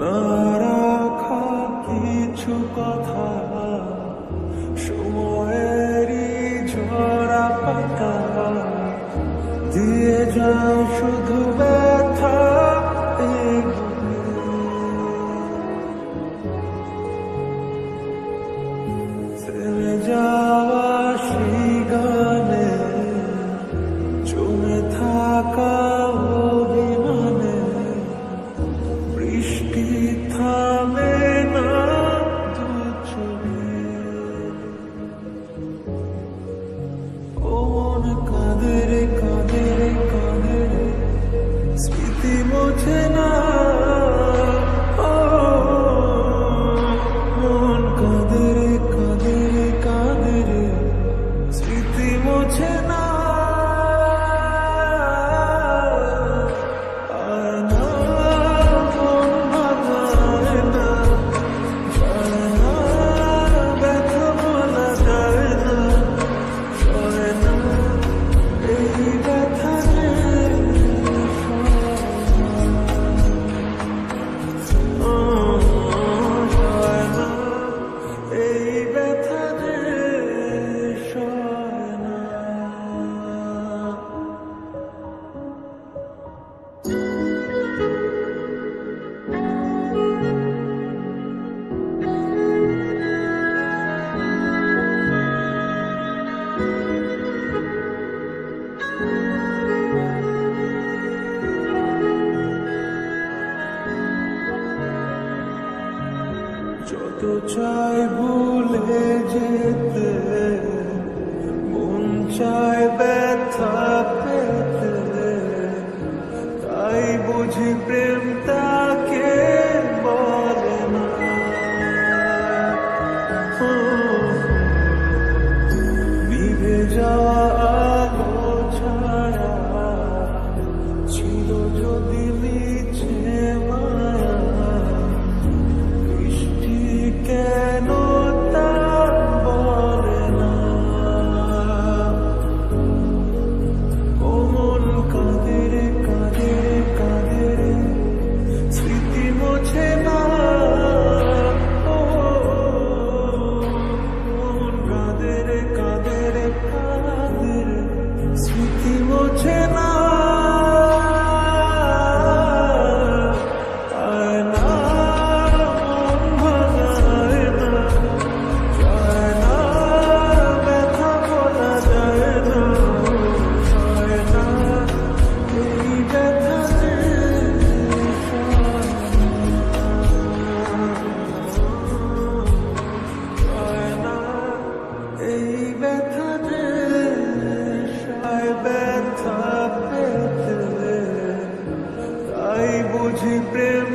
না রাখা কিছু কথা, সময়েরই ঝরা পাতা দিয়ে যায় শুধু ব্যথা। থেমে যাওয়া সেই গানে জমে থাকা অভিমানে বৃষ্টি থামে না দু চোখে। ও মন কাঁদে রে কাঁদে রে কাঁদে রে, স্মৃতি মোছে না। ও মন কাঁদে রে কাঁদে রে কাঁদে রে, স্মৃতি মোছে না। যত চাই ভুলে যেতে, মন চায় ব্যথা পেতে, তাই বুঝি প্রেম তাকে বলে না। নিভে যাওয়া আলো ছায়া ছিল যদি মিছে মায়া, কেন তা বলে না। ও মন কাঁদে রে কাঁদে রে কাঁদে রে, স্মৃতি মোছে না। ও মন কাঁদে রে কাঁদে রে কাঁদে রে, স্মৃতি মোছে না। এই ব্যথা যে ব্যথা পেতে, তাই বুঝি প্রেম।